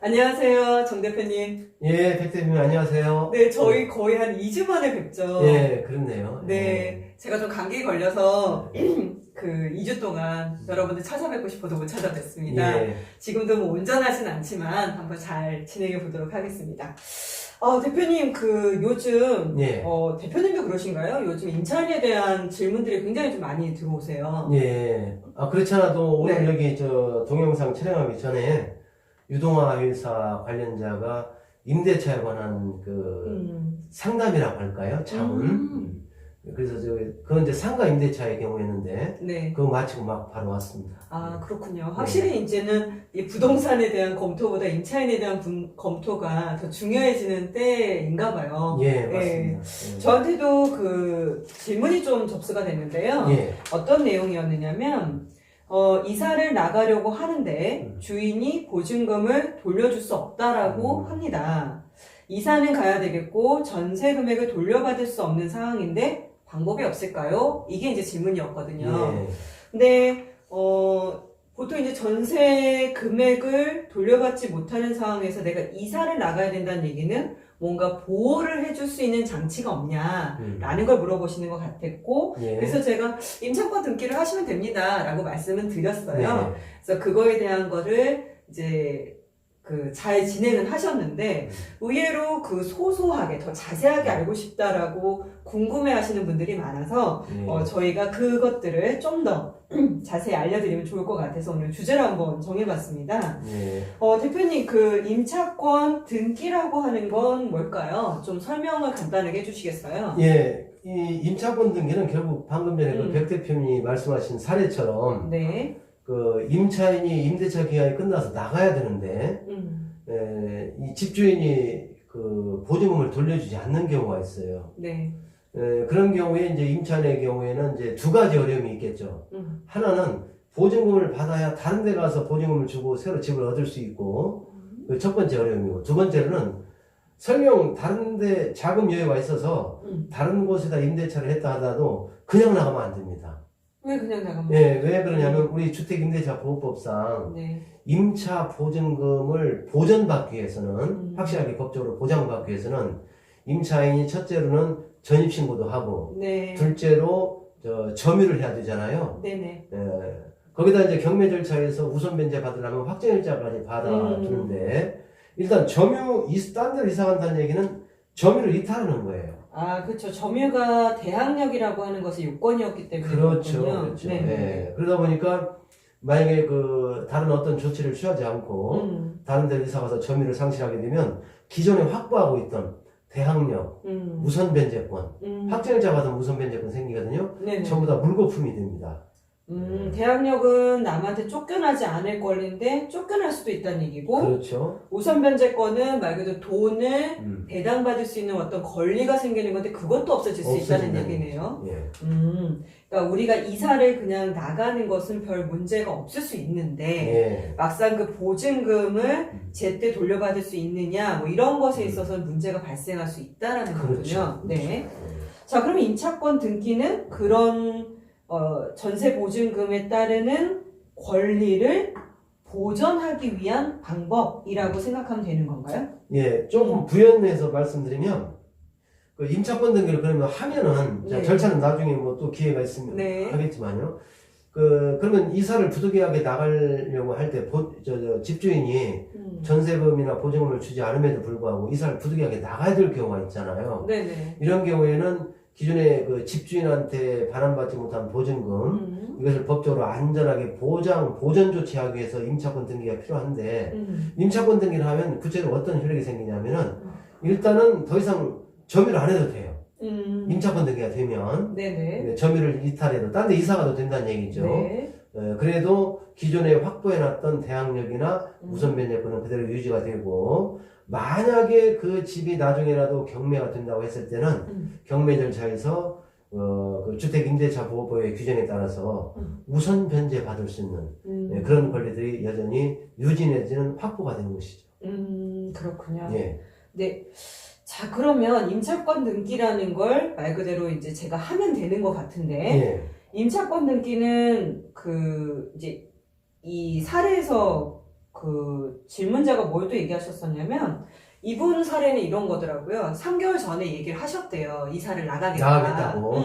안녕하세요, 정 대표님. 예, 백 대표님 안녕하세요. 네, 저희 거의 한 2주 만에 뵙죠. 예, 그렇네요. 네, 제가 좀 감기 걸려서 그 2주 동안 여러분들 찾아뵙고 싶어도 못 찾아뵙습니다. 예. 지금도 뭐 온전하진 않지만 한번 잘 진행해 보도록 하겠습니다. 대표님, 요즘, 예. 대표님도 그러신가요? 요즘 임차인에 대한 질문들이 굉장히 좀 많이 들어오세요. 예. 그렇지 않아도 오늘 네. 여기 동영상 촬영하기 전에 유동화 회사 관련자가 임대차에 관한 상담이라고 할까요? 자문. 그래서 그건 이제 상가 임대차의 경우였는데, 네. 그거 마치고 막 바로 왔습니다. 그렇군요. 확실히 이제는 이 부동산에 대한 검토보다 임차인에 대한 검토가 더 중요해지는 때인가 봐요. 예, 맞습니다. 예. 저한테도 질문이 좀 접수가 됐는데요. 예. 어떤 내용이었느냐면, 이사를 나가려고 하는데 주인이 보증금을 돌려줄 수 없다라고 합니다. 이사는 가야 되겠고 전세 금액을 돌려받을 수 없는 상황인데 방법이 없을까요? 이게 이제 질문이었거든요. 예. 근데 보통 이제 전세 금액을 돌려받지 못하는 상황에서 내가 이사를 나가야 된다는 얘기는 뭔가 보호를 해줄 수 있는 장치가 없냐라는 걸 물어보시는 것 같았고, 예. 그래서 제가 임차권 등기를 하시면 됩니다라고 말씀은 드렸어요. 네. 그래서 그거에 대한 거를 이제 잘 진행을 하셨는데, 의외로 소소하게 더 자세하게 알고 싶다라고 궁금해 하시는 분들이 많아서, 예. 저희가 그것들을 좀 더 자세히 알려드리면 좋을 것 같아서 오늘 주제를 한번 정해봤습니다. 예. 대표님, 임차권 등기라고 하는 건 뭘까요? 좀 설명을 간단하게 해주시겠어요? 예. 이 임차권 등기는 결국 방금 전에 백 대표님이 말씀하신 사례처럼 네. 임차인이 임대차 기간이 끝나서 나가야 되는데 이 집주인이 보증금을 돌려주지 않는 경우가 있어요. 네. 그런 경우에 이제 임차인의 경우에는 이제 두 가지 어려움이 있겠죠. 하나는 보증금을 받아야 다른 데 가서 보증금을 주고 새로 집을 얻을 수 있고, 그 첫 번째 어려움이고, 두 번째로는 설령 다른 데 자금 여유가 있어서 다른 곳에다 임대차를 했다 하더라도 그냥 나가면 안 됩니다. 왜 그냥 나가면? 예, 왜 그러냐면 우리 주택임대차보호법상 네. 임차 보증금을 보전받기 위해서는 확실하게 법적으로 보장받기 위해서는 임차인이 첫째로는 전입신고도 하고, 네. 둘째로 점유를 해야 되잖아요. 네네. 거기다 이제 경매 절차에서 우선 변제 받으려면 확정일자까지 받아주는데, 일단 딴 데로 이사 간다는 얘기는 점유를 이탈하는 거예요. 그렇죠. 점유가 대항력이라고 하는 것이 요건이었기 때문에. 그렇죠. 그렇군요. 그렇죠. 네. 예. 그러다 보니까 만약에 다른 어떤 조치를 취하지 않고 다른 데로 이사 가서 점유를 상실하게 되면 기존에 확보하고 있던 대항력, 우선 변제권, 확정일자 받으면 우선 변제권 생기거든요. 네네. 전부 다 물거품이 됩니다. 대항력은 남한테 쫓겨나지 않을 권리인데 쫓겨날 수도 있다는 얘기고, 그렇죠. 우선 변제권은 말 그대로 돈을 배당받을 수 있는 어떤 권리가 생기는 건데 그것도 없어질 수 있다는 얘기네요. 예. 그러니까 우리가 이사를 그냥 나가는 것은 별 문제가 없을 수 있는데, 예. 막상 보증금을 제때 돌려받을 수 있느냐, 뭐 이런 것에 있어서 문제가 발생할 수 있다라는 그렇죠. 거군요. 네. 자, 그럼 임차권 등기는 그런 전세 보증금에 따르는 권리를 보전하기 위한 방법이라고 생각하면 되는 건가요? 예, 조금 부연해서 말씀드리면, 임차권 등기를 그러면 하면은, 네. 절차는 나중에 뭐 또 기회가 있으면 네. 하겠지만요. 그러면 이사를 부득이하게 나가려고 할 때, 집주인이 전세금이나 보증금을 주지 않음에도 불구하고 이사를 부득이하게 나가야 될 경우가 있잖아요. 네네. 이런 경우에는 기존에 집주인한테 반환받지 못한 보증금, 이것을 법적으로 안전하게 보전 조치하기 위해서 임차권 등기가 필요한데, 임차권 등기를 하면 구체적으로 어떤 효력이 생기냐면은, 일단은 더 이상 점유를 안 해도 돼요. 임차권 등기가 되면. 네네. 점유를 이탈해도, 딴 데 이사 가도 된다는 얘기죠. 네. 그래도 기존에 확보해놨던 대항력이나 우선 변제권은 그대로 유지가 되고, 만약에 그 집이 나중에라도 경매가 된다고 했을 때는 경매 절차에서 주택임대차보호법의 규정에 따라서 우선 변제 받을 수 있는 그런 권리들이 여전히 유지 내지는 확보가 되는 것이죠. 그렇군요. 예. 네. 자, 그러면 임차권 등기라는 걸 말 그대로 이제 제가 하면 되는 것 같은데, 예. 임차권 등기는 이제 이 사례에서 그 질문자가 뭘 또 얘기하셨었냐면 이분 사례는 이런 거더라고요. 3개월 전에 얘기를 하셨대요. 이사를 나가겠다. 나가겠다고.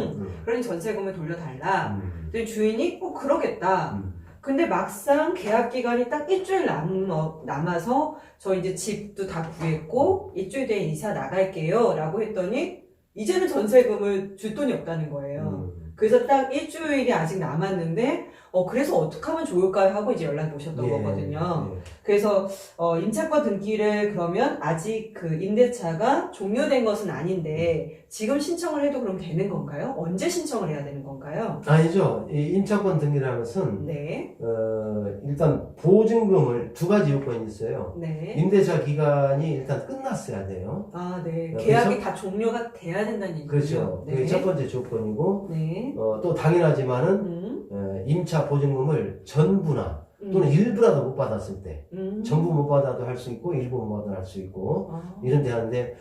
그러니 전세금을 돌려달라. 근데 주인이 그러겠다. 근데 막상 계약 기간이 딱 일주일 남아서 저 이제 집도 다 구했고 일주일 뒤에 이사 나갈게요 라고 했더니 이제는 전세금을 줄 돈이 없다는 거예요. 그래서 딱 일주일이 아직 남았는데 그래서 어떻게 하면 좋을까요? 하고 이제 연락 오셨던 거거든요. 그래서 임차권 등기를 그러면 아직 그 임대차가 종료된 것은 아닌데 지금 신청을 해도 그럼 되는 건가요? 언제 신청을 해야 되는 건가요? 아니죠. 이 임차권 등기라는 것은 네. 일단 보증금을 두 가지 요건이 있어요. 네. 임대차 기간이 일단 끝났어야 돼요. 아, 네. 그래서? 계약이 다 종료가 돼야 된다는 얘기죠. 그렇죠. 네. 그게 첫 번째 조건이고 네. 또 당연하지만은 임차 보증금을 전부나 또는 일부라도 못 받았을 때 전부 못 받아도 할 수 있고 일부 못 받아도 할 수 있고 이런 데 하는데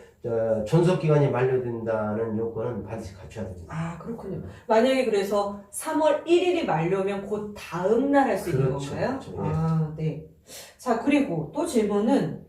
존속기간이 만료된다는 요건은 반드시 갖춰야 됩니다. 아, 그렇군요. 만약에 그래서 3월 1일이 만료면 곧 다음 날 할 수 있는 그렇죠. 건가요? 그렇죠. 아, 네. 자, 그리고 또 질문은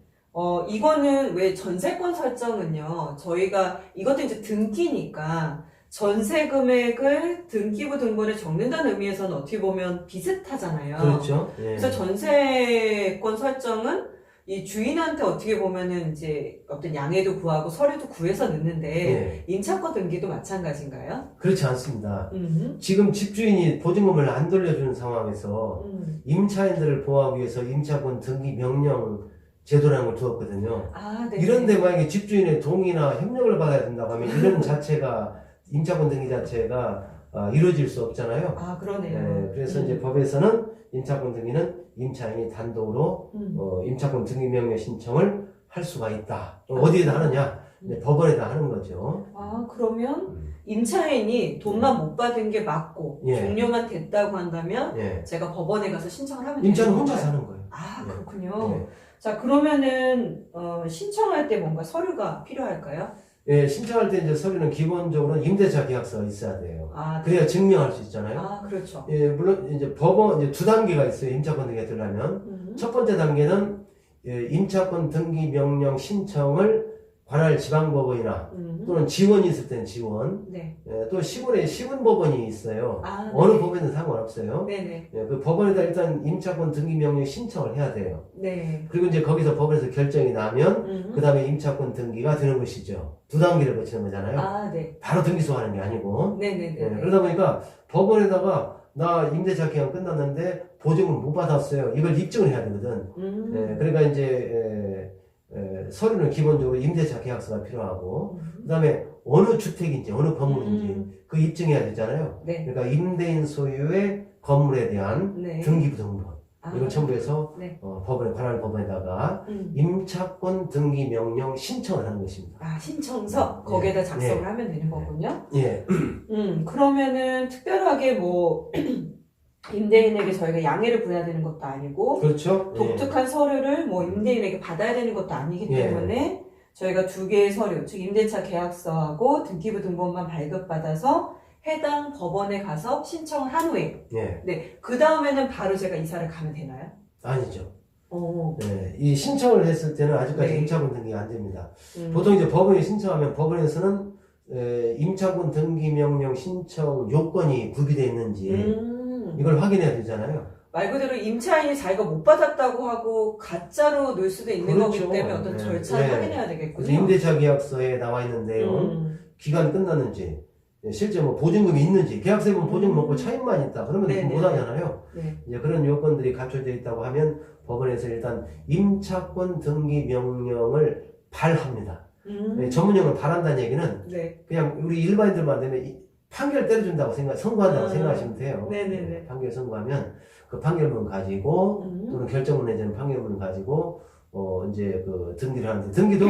이거는 왜 전세권 설정은요, 저희가 이것도 이제 등기니까 전세 금액을 등기부 등본에 적는다는 의미에서는 어떻게 보면 비슷하잖아요. 그렇죠. 예. 그래서 전세권 설정은 이 주인한테 어떻게 보면은 이제 어떤 양해도 구하고 서류도 구해서 넣는데 예. 임차권 등기도 마찬가지인가요? 그렇지 않습니다. 지금 집주인이 보증금을 안 돌려주는 상황에서 임차인들을 보호하기 위해서 임차권 등기 명령 제도라는 걸 두었거든요. 아, 네. 이런데 만약에 집주인의 동의나 협력을 받아야 된다고 하면 이런 자체가 임차권 등기 자체가 이루어질 수 없잖아요. 아, 그러네요. 네, 그래서 이제 법에서는 임차권 등기는 임차인이 단독으로 임차권 등기 명령 신청을 할 수가 있다. 어디에다 하느냐? 법원에다 하는 거죠. 아, 그러면 임차인이 돈만 못 받은 게 맞고 예. 종료만 됐다고 한다면 예. 제가 법원에 가서 신청을 하면 임차는 되는 혼자 건가요? 사는 거예요. 아, 예. 그렇군요. 예. 자, 그러면은 신청할 때 뭔가 서류가 필요할까요? 예, 신청할 때 이제 서류는 기본적으로 임대차 계약서가 있어야 돼요. 아, 네. 그래야 증명할 수 있잖아요. 아, 그렇죠. 예, 물론 이제 법원 이제 두 단계가 있어요. 임차권 등기가 들려면 첫 번째 단계는 임차권 등기 명령 신청을 관할 지방법원이나 또는 지원이 있을 때는 지원, 네. 또 시골에 시군법원이 있어요. 아, 어느 네. 법원이든 상관없어요. 네네. 그 법원에다 일단 임차권 등기 명령 신청을 해야 돼요. 네. 그리고 이제 거기서 법원에서 결정이 나면 그 다음에 임차권 등기가 되는 것이죠. 두 단계를 거치는 거잖아요. 아, 네. 바로 등기소 하는 게 아니고. 네네네. 예, 그러다 보니까 법원에다가 나 임대차 기간 끝났는데 보증을 못 받았어요. 이걸 입증을 해야 되거든. 예, 그러니까 이제 서류는 기본적으로 임대차 계약서가 필요하고 그 다음에 어느 주택인지 어느 건물인지 그 입증해야 되잖아요. 네. 그러니까 임대인 소유의 건물에 대한 네. 등기부 등본 아, 이걸 첨부해서 네. 법원에 관할 법원에다가 임차권 등기 명령 신청을 하는 것입니다. 아, 신청서 거기에다 작성을 하면 되는 거군요. 예. 그러면은 특별하게 뭐 임대인에게 저희가 양해를 구해야 되는 것도 아니고 그렇죠. 독특한 서류를 뭐 임대인에게 받아야 되는 것도 아니기 예. 때문에 저희가 두 개의 서류, 즉 임대차 계약서하고 등기부 등본만 발급받아서 해당 법원에 가서 신청을 한 후에 예. 네, 그 다음에는 바로 제가 이사를 가면 되나요? 아니죠. 오. 네, 이 신청을 했을 때는 아직까지 네. 임차권 등기가 안 됩니다. 보통 이제 법원에 신청하면 법원에서는 임차권 등기 명령 신청 요건이 구비되어 있는지 이걸 확인해야 되잖아요. 말 그대로 임차인이 자기가 못 받았다고 하고 가짜로 넣을 수도 있는 그렇죠. 거기 때문에 어떤 네. 절차를 네. 확인해야 그래서 되겠군요. 임대차 계약서에 나와 있는 내용, 기간 끝났는지, 실제 뭐 보증금이 있는지, 계약서에 보면 보증금 없고 차임만 있다. 그러면 네네. 못 하잖아요. 네. 이제 그런 요건들이 갖춰져 있다고 하면 법원에서 일단 임차권 등기 명령을 발합니다. 전문용어로 발한다는 얘기는 네. 그냥 우리 일반인들만 되면 판결 때려준다고 선고한다고 생각하시면 돼요. 네네네. 판결 선고하면 그 판결문 가지고 또는 결정문 내지는 판결문 가지고 이제 그 등기를 하는데 등기도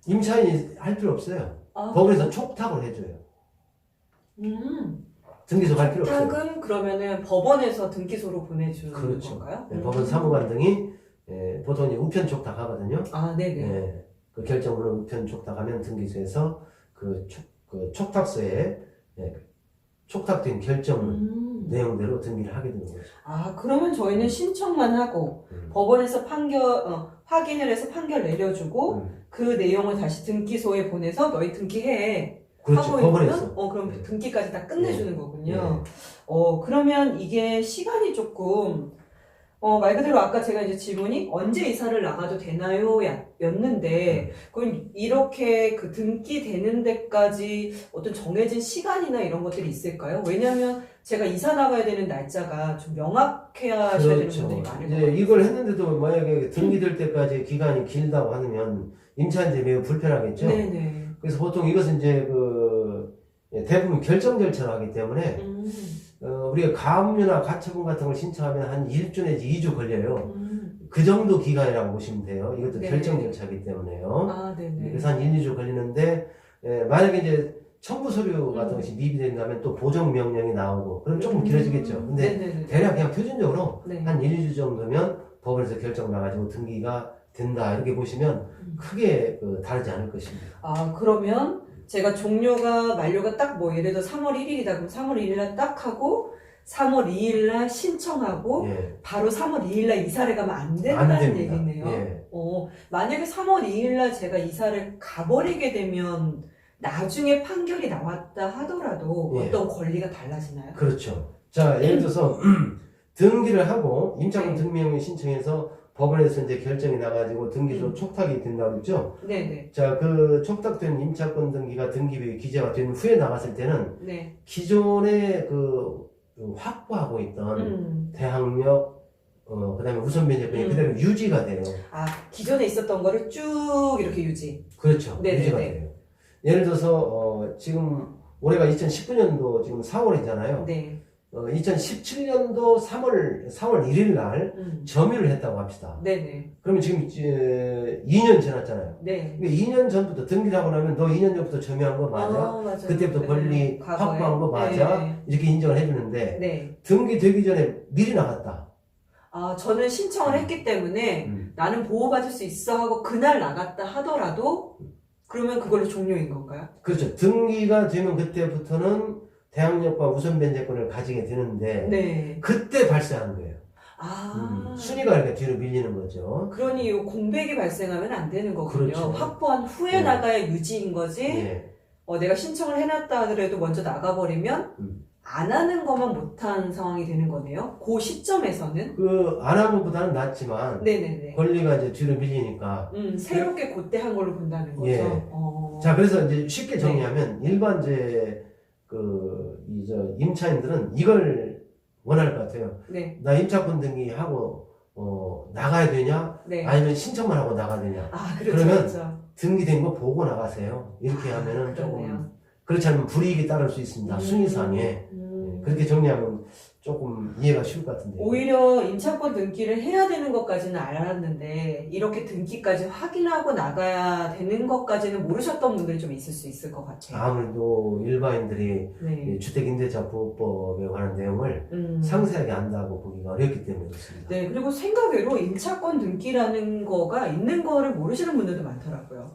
임차인이 할 필요 없어요. 아, 법원에서 촉탁을 해줘요. 등기소 갈 필요 없어요. 촉탁은 그러면은 법원에서 등기소로 보내주는 그렇죠. 건가요? 네, 법원 사무관 등이 보통 이제 우편 촉탁하거든요. 아, 네네. 네, 그 결정문을 우편 촉탁하면 등기소에서 그 촉탁서에 촉탁된 결정문 내용대로 등기를 하게 되는 거죠. 아, 그러면 저희는 신청만 하고 법원에서 확인을 해서 판결 내려주고 그 내용을 다시 등기소에 보내서 너희 등기해. 그렇죠. 하고 법원에서. 있으면 그럼 등기까지 다 끝내주는 네. 거군요. 그러면 이게 시간이 조금 말 그대로 아까 제가 이제 질문이 언제 이사를 나가도 되나요? 였는데, 그럼 이렇게 그 등기되는 데까지 어떤 정해진 시간이나 이런 것들이 있을까요? 왜냐면 제가 이사 나가야 되는 날짜가 좀 명확해야 하셔야 되는 분들이 많을 것 같아요. 이걸 했는데도 만약에 등기될 때까지 기간이 길다고 하면 임차인들이 매우 불편하겠죠. 네네. 그래서 보통 이것은 이제 대부분 결정 절차를 하기 때문에 우리가 가압류나 가처분 같은 걸 신청하면 한 1주 내지 2주 걸려요. 그 정도 기간이라고 보시면 돼요. 이것도 네. 결정 절차이기 때문에요. 아, 네네. 그래서 한 1, 2주 걸리는데 만약에 이제 첨부 서류 같은 것이 미비된다면 또 보정 명령이 나오고 그럼 조금 길어지겠죠. 근데 네네네. 대략 그냥 표준적으로 네. 한 1, 2주 정도면 법원에서 결정 나가지고 등기가 된다 이렇게 보시면 크게 다르지 않을 것입니다. 아, 그러면 제가 만료가 딱 예를 들어 3월 1일이다. 그럼 3월 1일날 딱 하고 3월 2일날 신청하고 예. 바로 3월 2일날 이사를 가면 안 된다는 됩니다. 얘기네요. 예. 만약에 3월 2일날 제가 이사를 가버리게 되면 나중에 판결이 나왔다 하더라도 예. 어떤 권리가 달라지나요? 그렇죠. 자, 예를 들어서 등기를 하고 임차권 네. 등기명령 신청해서 법원에서 이제 결정이 나가지고 등기소 촉탁이 된다고 그랬죠? 네네. 자, 그 촉탁된 임차권 등기가 등기부에 기재가 된 후에 나갔을 때는 네. 기존에 확보하고 있던 대항력, 그 다음에 우선 면제권이 그대로 유지가 돼요. 아, 기존에 있었던 거를 쭉 이렇게 유지. 그렇죠. 네네네. 유지가 돼요. 예를 들어서, 지금 올해가 2019년도 지금 4월이잖아요. 네. 2017년도 4월 1일 날 점유를 했다고 합시다. 네네. 그러면 지금 이제 2년 지났잖아요. 네. 그러니까 2년 전부터 등기를 하고 나면 너 2년 전부터 점유한 거 맞아? 맞아요. 그때부터 네. 권리 과거에. 확보한 거 맞아? 네. 이렇게 인정을 해주는데 네. 등기되기 전에 미리 나갔다. 아, 저는 신청을 했기 때문에 나는 보호받을 수 있어 하고 그날 나갔다 하더라도 그러면 그걸로 종료인 건가요? 그렇죠. 등기가 되면 그때부터는 대항력과 우선 변제권을 가지게 되는데 네. 그때 발생하는 거예요. 아. 순위가 이렇게 뒤로 밀리는 거죠. 그러니 이 공백이 발생하면 안 되는 거군요. 그렇죠. 확보한 후에 네. 나가야 유지인 거지. 예. 내가 신청을 해놨다 하더라도 먼저 나가버리면 안 하는 것만 못한 상황이 되는 거네요. 그 시점에서는. 안 하는 것보다는 낫지만 네네네. 권리가 이제 뒤로 밀리니까. 새롭게 그때 한 걸로 본다는 거죠. 예. 자, 그래서 이제 쉽게 정리하면 일반 임차인들은 이걸 원할 것 같아요. 네. 나 임차권 등기하고 나가야 되냐? 네. 아니면 신청만 하고 나가야 되냐? 아, 그렇죠. 그러면 그렇죠. 등기된 거 보고 나가세요. 이렇게 하면은 그러네요. 조금 그렇지 않으면 불이익이 따를 수 있습니다. 순위상에. 그렇게 정리하면 조금 이해가 쉬울 것 같은데. 오히려 임차권 등기를 해야 되는 것까지는 알았는데 이렇게 등기까지 확인하고 나가야 되는 것까지는 모르셨던 분들이 좀 있을 수 있을 것 같아요. 아무래도 일반인들이 네. 주택임대차 보호법에 관한 내용을 상세하게 안다고 보기가 어렵기 때문에 그렇습니다. 네, 그리고 생각외로 임차권 등기라는 거가 있는 거를 모르시는 분들도 많더라고요.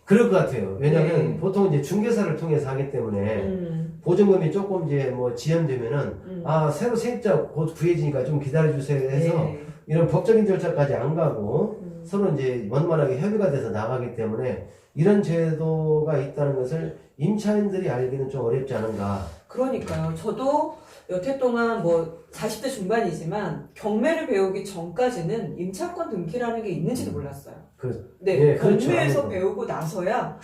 그럴 것 같아요. 왜냐하면 네. 보통 이제 중개사를 통해서 하기 때문에 보증금이 조금 이제 지연되면은 새로 세입자 곧 구해지니까 좀 기다려주세요 해서 네. 이런 법적인 절차까지 안 가고 서로 이제 원만하게 협의가 돼서 나가기 때문에 이런 제도가 있다는 것을 임차인들이 알기는 좀 어렵지 않은가. 그러니까요. 저도 여태 동안 40대 중반이지만 경매를 배우기 전까지는 임차권 등기라는 게 있는지도 몰랐어요. 네, 예, 그렇죠. 경매에서 아무래도. 배우고 나서야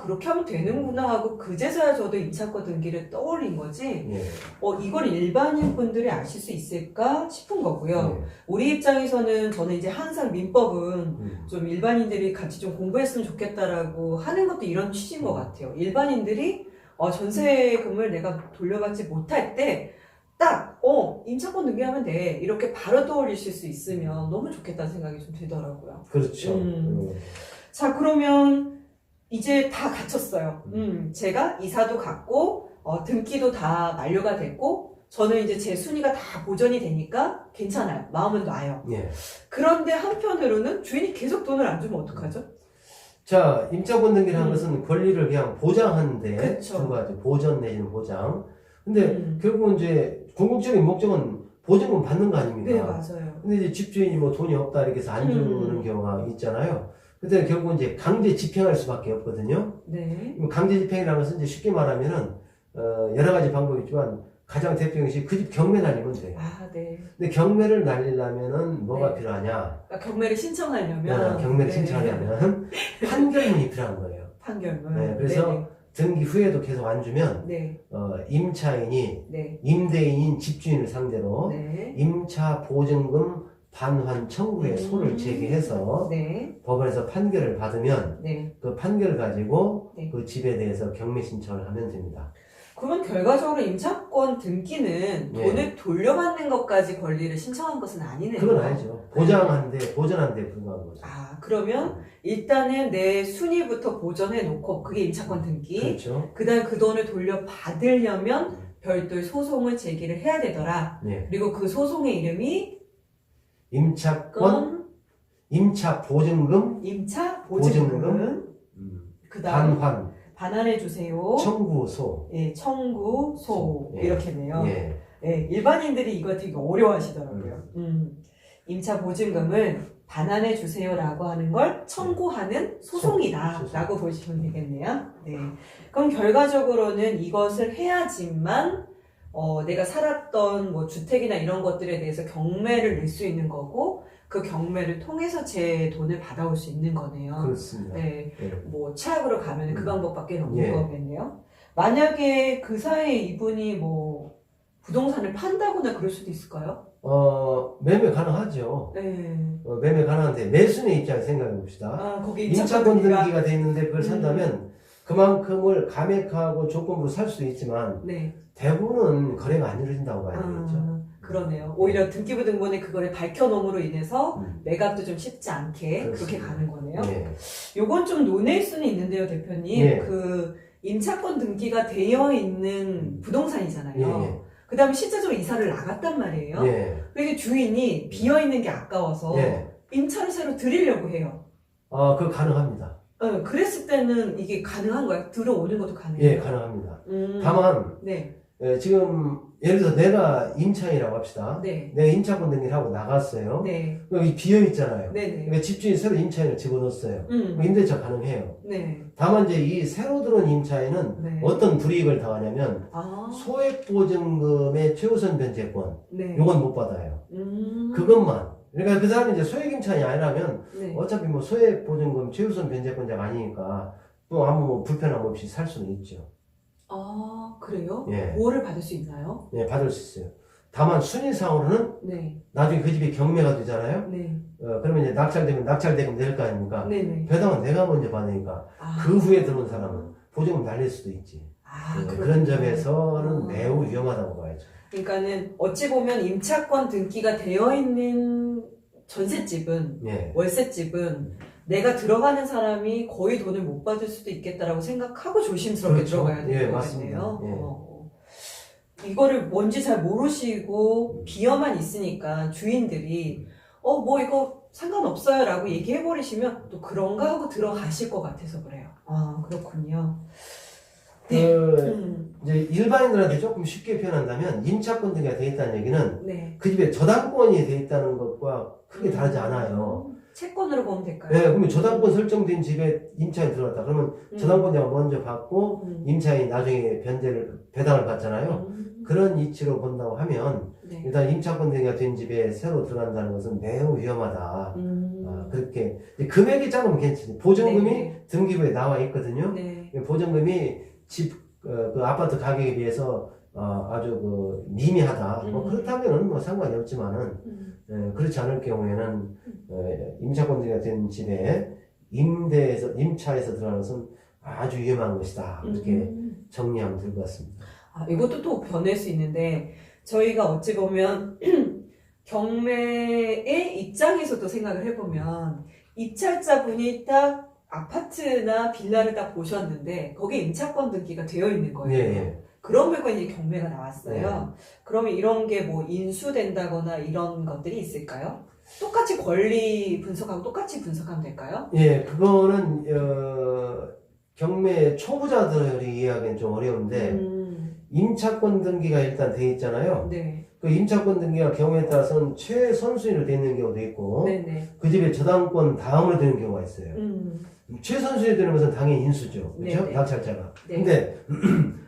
그렇게 하면 되는구나 하고 그제서야 저도 임차권 등기를 떠올린 거지. 예. 이걸 일반인 분들이 아실 수 있을까 싶은 거고요. 예. 우리 입장에서는 저는 이제 항상 민법은 좀 일반인들이 같이 좀 공부했으면 좋겠다라고 하는 것도 이런 취지인 것 같아요. 일반인들이 전세금을 내가 돌려받지 못할 때 딱 임차권 등기하면 돼 이렇게 바로 떠올리실 수 있으면 너무 좋겠다는 생각이 좀 들더라고요. 그렇죠. 자, 그러면 이제 다 갖췄어요. 제가 이사도 갔고 등기도 다 만료가 됐고 저는 이제 제 순위가 다 보전이 되니까 괜찮아요. 마음은 놔요. 예. 그런데 한편으로는 주인이 계속 돈을 안 주면 어떡하죠? 자, 임차권 등기라는 것은 권리를 그냥 보장하는데 그쵸. 두 가지 보전 내지는 보장. 근데 결국은 이제 궁극적인 목적은 보증금 받는 거 아닙니까? 네, 맞아요. 근데 이제 집주인이 뭐 돈이 없다 이렇게 해서 안 주는 경우가 있잖아요. 그때 결국은 이제 강제 집행할 수밖에 없거든요. 네. 강제 집행이라는 것은 이제 쉽게 말하면은 여러 가지 방법이 있지만 가장 대표 형식이 그 집 경매 날리면 돼요. 아, 네. 근데 경매를 날리려면은 뭐가 네. 필요하냐? 그러니까 경매를 신청하려면 경매를 네. 신청하려면 판결문이 필요한 거예요. 판결문. 네, 그래서 등기 후에도 계속 안 주면 네. 임차인이 네. 임대인인 집주인을 상대로 네. 임차 보증금 반환 청구에 손을 제기해서 네. 법원에서 판결을 받으면 네. 그 판결을 가지고 네. 그 집에 대해서 경매 신청을 하면 됩니다. 그러면 결과적으로 임차권 등기는 네. 돈을 돌려받는 것까지 권리를 신청한 것은 아니네요. 그건 아니죠. 보전한 데 불과한 거죠. 아, 그러면 일단은 내 순위부터 보전해 놓고 그게 임차권 등기. 그렇죠. 그다음 그 돈을 돌려받으려면 별도의 소송을 제기를 해야 되더라. 네. 그리고 그 소송의 이름이 임차권, 임차 보증금, 임차 보증금, 보증금. 그다음 반환, 반환해 주세요. 청구소. 예, 청구소 예. 이렇게네요. 예. 예, 일반인들이 이거 되게 어려워하시더라고요. 임차 보증금을 반환해 주세요라고 하는 걸 청구하는 소송이다라고 보시면 되겠네요. 네. 그럼 결과적으로는 이것을 해야지만 내가 살았던 뭐 주택이나 이런 것들에 대해서 경매를 낼 수 있는 거고 그 경매를 통해서 제 돈을 받아올 수 있는 거네요. 그렇습니다. 네. 예. 뭐 차악으로 가면 그 방법밖에 없는 예. 거겠네요. 만약에 그 사이에 이분이 뭐 부동산을 판다거나 그럴 수도 있을까요? 매매 가능하죠. 네. 매매 가능한데 매수인의 입장에서 생각해 봅시다. 아, 거기 임차권 등기가 돼 있는데 그걸 산다면 음. 그만큼을 감액하고 조건부로 살 수도 있지만 네. 대부분은 거래가 안 이루어진다고 봐야 되겠죠. 그러네요. 오히려 등기부 등본에 그거를 밝혀놓음으로 인해서 음. 매각도 좀 쉽지 않게 그렇게 그렇습니다. 가는 거네요. 예. 요건 좀 논의일 수는 있는데요, 대표님. 예. 그 임차권 등기가 되어 있는 부동산이잖아요. 예. 그 다음에 실제적으로 이사를 나갔단 말이에요. 예. 그게 주인이 비어있는 게 아까워서 예. 임차를 새로 드리려고 해요. 그거 가능합니다. 그랬을 때는 이게 가능한 거예요? 들어오는 것도 가능해요? 예, 가능합니다. 다만 네. 지금 예를 들어서 내가 임차인이라고 합시다. 네. 내가 임차권 등기를 하고 나갔어요. 네. 여기 비어 있잖아요. 네네. 그러니까 집주인이 새로 임차인을 집어넣었어요. 그럼 임대차 가능해요. 네. 다만 이제 이 새로 들어온 임차인은 네. 어떤 불이익을 당하냐면 아. 소액보증금의 최우선 변제권 네. 요건 못 받아요. 음. 그것만. 그러니까 그 사람이 이제 소액 임차인이 아니라면 네. 어차피 뭐 소액보증금 최우선 변제권자가 아니니까 또 아무 뭐 불편함 없이 살 수는 있죠. 아, 그래요? 예. 보호를 받을 수 있나요? 예, 받을 수 있어요. 다만 순위상으로는 네. 나중에 그 집이 경매가 되잖아요. 네. 그러면 이제 낙찰되면 낙찰대금 낼 거 아닙니까? 네네. 배당은 내가 먼저 받으니까 아. 그 후에 들어온 사람은 보증금 날릴 수도 있지. 아, 그런 점에서는 아. 매우 위험하다고 봐야죠. 그러니까는 어찌 보면 임차권 등기가 되어 있는 전셋집은 예. 월세집은 내가 들어가는 사람이 거의 돈을 못 받을 수도 있겠다라고 생각하고 조심스럽게 그렇죠. 들어가야 되는 예, 거겠네요. 맞습니다. 예. 이거를 뭔지 잘 모르시고 비어만 있으니까 주인들이 뭐 이거 상관없어요 라고 얘기해버리시면 또 그런가 하고 들어가실 것 같아서 그래요. 아, 그렇군요. 네. 이제 일반인들한테 조금 쉽게 표현한다면 임차권 등기가 돼 있다는 얘기는 네. 그 집에 저당권이 돼 있다는 것과 크게 다르지 않아요. 채권으로 보면 될까요? 네, 그러면 저당권 설정된 집에 임차인이 들어왔다. 그러면 저당권자가 먼저 받고 임차인이 나중에 배당을 받잖아요. 그런 이치로 본다고 하면 네. 일단 임차권 등기가 된 집에 새로 들어간다는 것은 매우 위험하다. 그렇게 금액이 작으면 괜찮아요. 보증금이 네. 등기부에 나와 있거든요. 네. 보증금이 그 아파트 가격에 비해서 아주 그 미미하다. 뭐 그렇다면은 뭐 상관이 없지만은 그렇지 않을 경우에는 임차권 등기가 된 집에 임차에서 들어가는 것은 아주 위험한 것이다. 이렇게 정리하면 될 것 같습니다. 아, 이것도 또 변할 수 있는데 저희가 어찌 보면 경매의 입장에서도 생각을 해보면 입찰자분이 딱 아파트나 빌라를 딱 보셨는데 거기에 임차권 등기가 되어 있는 거예요. 예. 그러면 이제 경매가 나왔어요. 그러면 이런 게 뭐 인수된다거나 이런 것들이 있을까요? 똑같이 권리 분석하고 똑같이 분석하면 될까요? 예, 그거는 경매 초보자들이 이해하기는 좀 어려운데 임차권 등기가 일단 돼 있잖아요. 네. 그 임차권 등기가 경우에 따라서는 최선순위로 되어 있는 경우도 있고 네네. 그 집에 저당권 다음으로 되는 경우가 있어요. 음. 최선순위로 되는 것은 당연히 인수죠. 그렇죠? 네네. 낙찰자가. 네. 근데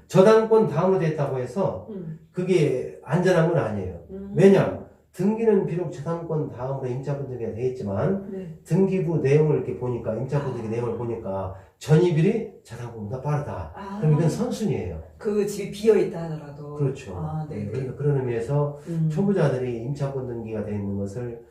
저당권 다음으로 됐다고 해서 음. 그게 안전한 건 아니에요. 왜냐? 등기는 비록 저당권 다음으로 임차권 등기가 되어 있지만 네. 등기부 내용을 이렇게 보니까 임차권 등기 내용을 보니까 전입일이 저당권보다 빠르다. 아, 그럼 이건 선순위예요. 그 집이 비어 있다 하더라도. 그렇죠. 아, 네. 그러니까 그런 의미에서 초보자들이 임차권 등기가 되어 있는 것을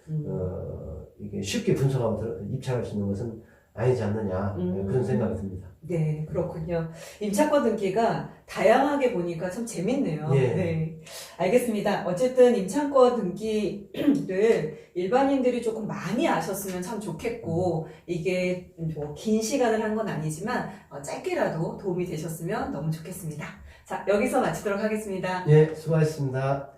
이게 쉽게 분석하고 입찰할 수 있는 것은 아니지 않느냐 그런 생각이 듭니다. 네, 그렇군요. 임차권 등기가 다양하게 보니까 참 재밌네요. 예. 네, 알겠습니다. 어쨌든 임차권 등기를 일반인들이 조금 많이 아셨으면 참 좋겠고, 이게 뭐 긴 시간을 한 건 아니지만 짧게라도 도움이 되셨으면 너무 좋겠습니다. 자, 여기서 마치도록 하겠습니다. 예, 수고하셨습니다.